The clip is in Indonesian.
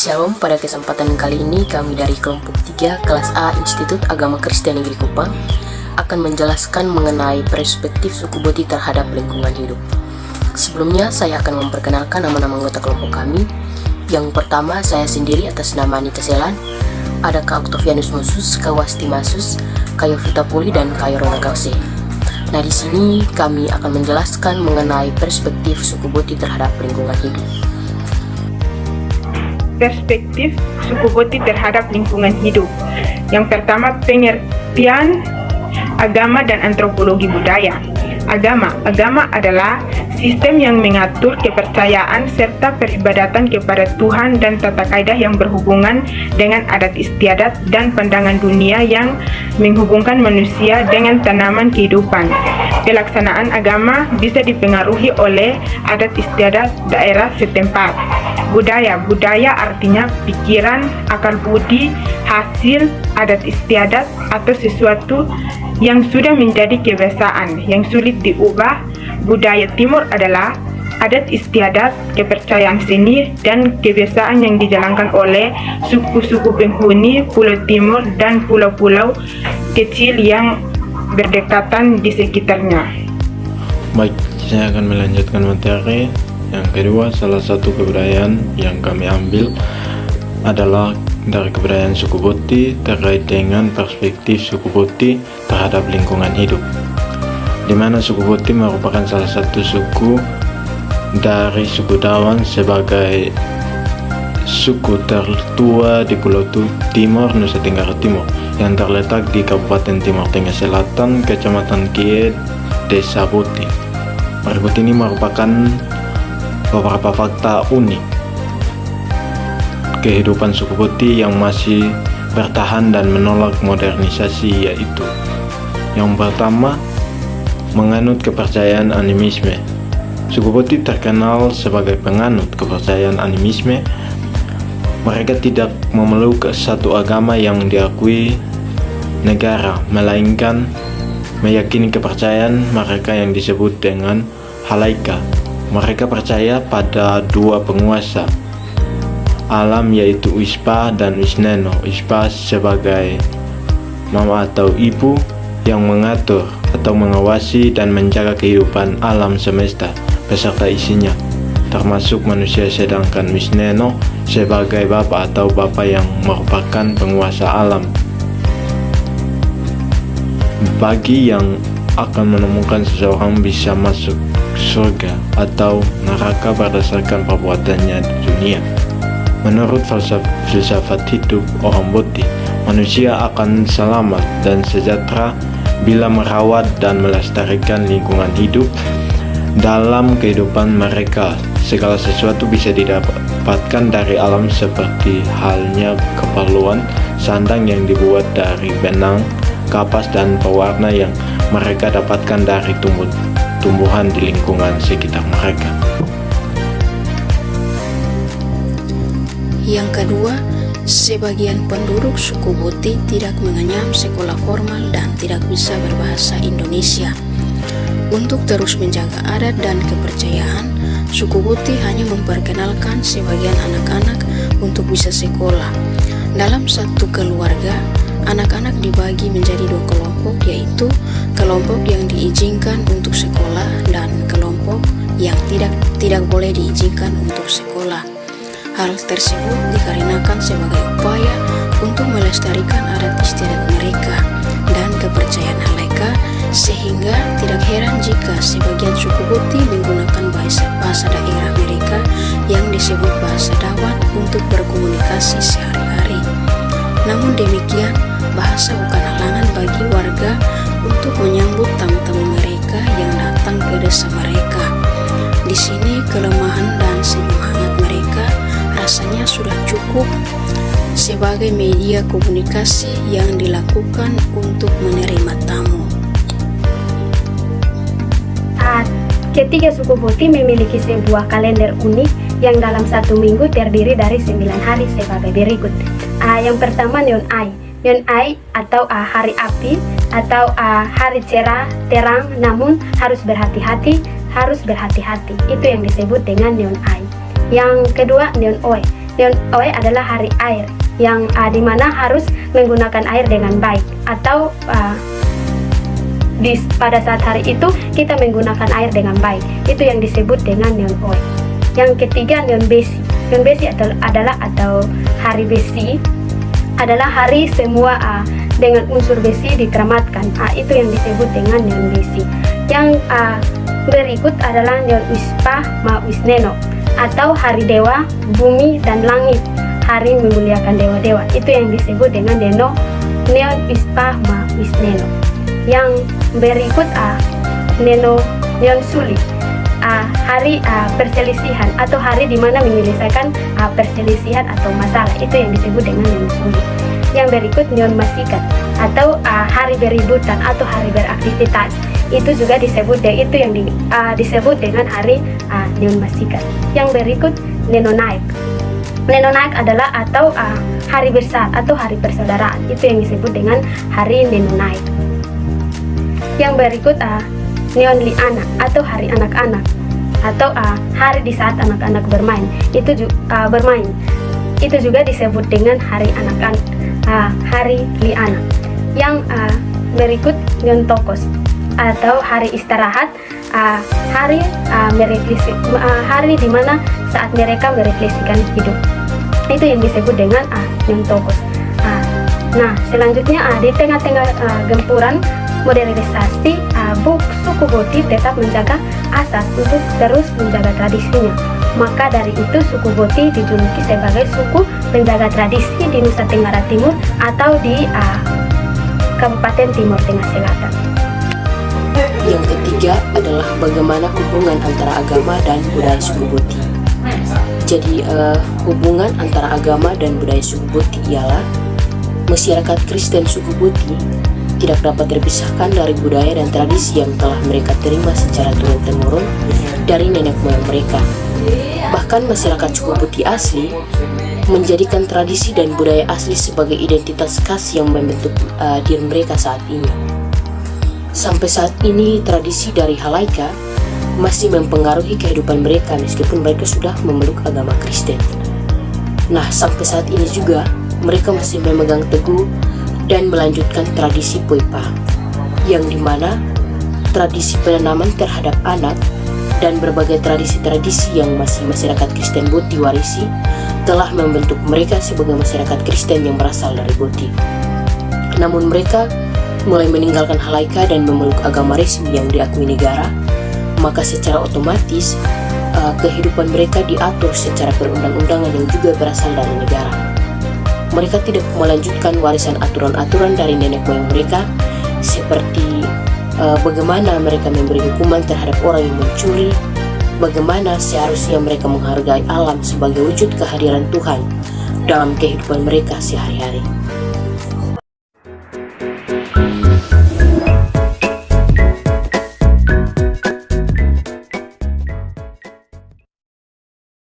Shalom, pada kesempatan kali ini kami dari kelompok 3 kelas A Institut Agama Kristen Negeri Kupang akan menjelaskan mengenai perspektif suku Boti terhadap lingkungan hidup. Sebelumnya saya akan memperkenalkan nama-nama anggota kelompok kami. Yang pertama, saya sendiri atas nama Anita Selan, ada Kak Octavianus Musus, Kak Wasti Masus, Kak Yovita Puli, dan Kak Yorona Kause. Nah, di sini kami akan menjelaskan mengenai perspektif suku Boti terhadap lingkungan hidup. Perspektif suku Boti terhadap lingkungan hidup. Yang pertama, pengertian agama dan antropologi budaya. Agama adalah sistem yang mengatur kepercayaan serta peribadatan kepada Tuhan dan tata kaidah yang berhubungan dengan adat istiadat dan pandangan dunia yang menghubungkan manusia dengan tanaman kehidupan. Pelaksanaan agama bisa dipengaruhi oleh adat istiadat daerah setempat. Budaya artinya pikiran, akal budi, hasil adat istiadat atau sesuatu yang sudah menjadi kebiasaan yang sulit diubah. Budaya Timur adalah adat istiadat, kepercayaan seni, dan kebiasaan yang dijalankan oleh suku-suku penghuni Pulau Timur dan pulau-pulau kecil yang berdekatan di sekitarnya. Baik, saya akan melanjutkan materi. Yang kedua, salah satu kebudayaan yang kami ambil adalah dari kebudayaan suku Boti terkait dengan perspektif suku Boti terhadap lingkungan hidup, di mana suku Boti merupakan salah satu suku dari suku Dawan sebagai suku tertua di Pulau Timur, Nusa Tenggara Timur, yang terletak di Kabupaten Timur Tengah Selatan, Kecamatan Kie, Desa Boti. Berikut ini merupakan beberapa fakta unik kehidupan suku Boti yang masih bertahan dan menolak modernisasi, yaitu yang pertama, menganut kepercayaan animisme. Suku Boti terkenal sebagai penganut kepercayaan animisme. Mereka tidak memeluk satu agama yang diakui negara, melainkan meyakini kepercayaan mereka yang disebut dengan halaika. Mereka percaya pada dua penguasa alam, yaitu Wispa dan Wisneno. Wispa sebagai mama atau ibu yang mengatur atau mengawasi dan menjaga kehidupan alam semesta beserta isinya, termasuk manusia, sedangkan Wisneno sebagai bapa atau bapa yang merupakan penguasa alam. Bagi yang akan menemukan seseorang bisa masuk surga atau neraka berdasarkan perbuatannya di dunia. Menurut filsafat hidup orang Boti, manusia akan selamat dan sejahtera bila merawat dan melestarikan lingkungan hidup dalam kehidupan mereka. Segala sesuatu bisa didapatkan dari alam, seperti halnya keperluan sandang yang dibuat dari benang, kapas, dan pewarna yang mereka dapatkan dari tumbuhan di lingkungan sekitar mereka. Yang kedua, sebagian penduduk suku Boti tidak mengenyam sekolah formal dan tidak bisa berbahasa Indonesia. Untuk terus menjaga adat dan kepercayaan, suku Boti hanya memperkenalkan sebagian anak-anak untuk bisa sekolah. Dalam satu keluarga, anak-anak dibagi menjadi dua kelompok, yaitu kelompok yang diizinkan untuk sekolah dan kelompok yang tidak boleh diizinkan untuk sekolah. Hal tersebut dikarenakan sebagai upaya untuk melestarikan adat istiadat mereka dan kepercayaan halaika, sehingga tidak heran jika sebagian suku Boti menggunakan bahasa daerah mereka yang disebut bahasa Dawan untuk berkomunikasi sehari-hari. Namun demikian, bahasa bukan halangan bagi warga untuk menyambut tamu-tamu mereka yang datang ke desa mereka. Di sini kelemahan dan senyum hangat mereka rasanya sudah cukup sebagai media komunikasi yang dilakukan untuk menerima tamu. Ketiga suku Boti memiliki sebuah kalender unik yang dalam satu minggu terdiri dari 9 hari sebagai berikut. Yang pertama, Neon Ai atau hari api atau hari cerah terang, namun harus berhati-hati. Itu yang disebut dengan Neon Ai. Yang kedua, Neon Oe. Neon Oe adalah hari air yang dimana harus menggunakan air dengan baik, atau pada saat hari itu kita menggunakan air dengan baik. Itu yang disebut dengan Neon Oe. Yang ketiga, Neon Besi. Neon Besi atau hari besi adalah hari semua dengan unsur besi dikeramatkan. Itu yang disebut dengan Neon Besi. Yang berikut adalah Neon Wispa Ma Wisneno, atau hari dewa, bumi, dan langit, hari memuliakan dewa-dewa. Itu yang disebut dengan Neon Wispa Ma Wisneno. Yang berikut Neon Suli, hari perselisihan atau hari dimana menyelesaikan perselisihan atau masalah. Itu yang disebut dengan Neon Suli. Yang berikut Neon Masikat, atau hari beributan atau hari beraktivitas. Itu juga disebut disebut dengan hari Neon Masikat. Yang berikut Neon Naik. Neon Naik adalah hari besar atau hari persaudaraan. Itu yang disebut dengan hari Neon Naik. Yang berikut Neon Liana, atau hari anak-anak, atau hari di saat anak-anak bermain. Itu juga disebut dengan hari anak-anak, hari Liana. Yang berikut Neon Tokos, atau hari istirahat, hari hari dimana saat mereka merefleksikan hidup. Itu yang disebut dengan Neon Tokos. Nah, selanjutnya di tengah-tengah gempuran modernisasi, suku Boti tetap menjaga asas untuk terus menjaga tradisinya. Maka dari itu suku Boti dijuluki sebagai suku penjaga tradisi di Nusa Tenggara Timur atau di Kabupaten Timur Tengah Selatan. Yang ketiga adalah bagaimana hubungan antara agama dan budaya suku Boti. Jadi hubungan antara agama dan budaya suku Boti ialah masyarakat Kristen suku Boti tidak dapat terpisahkan dari budaya dan tradisi yang telah mereka terima secara turun-temurun dari nenek moyang mereka. Bahkan masyarakat suku Boti asli menjadikan tradisi dan budaya asli sebagai identitas khas yang membentuk diri mereka saat ini. Sampai saat ini tradisi dari Halaika masih mempengaruhi kehidupan mereka meskipun mereka sudah memeluk agama Kristen. Nah, sampai saat ini juga mereka masih memegang teguh dan melanjutkan tradisi Poipa, yang dimana tradisi penanaman terhadap anak dan berbagai tradisi-tradisi yang masih masyarakat Kristen Boti warisi telah membentuk mereka sebagai masyarakat Kristen yang berasal dari Boti. Namun mereka mulai meninggalkan Halaika dan memeluk agama resmi yang diakui negara, maka secara otomatis kehidupan mereka diatur secara perundang-undangan yang juga berasal dari negara. Mereka tidak melanjutkan warisan aturan-aturan dari nenek moyang mereka, seperti bagaimana mereka memberi hukuman terhadap orang yang mencuri, bagaimana seharusnya mereka menghargai alam sebagai wujud kehadiran Tuhan dalam kehidupan mereka sehari-hari.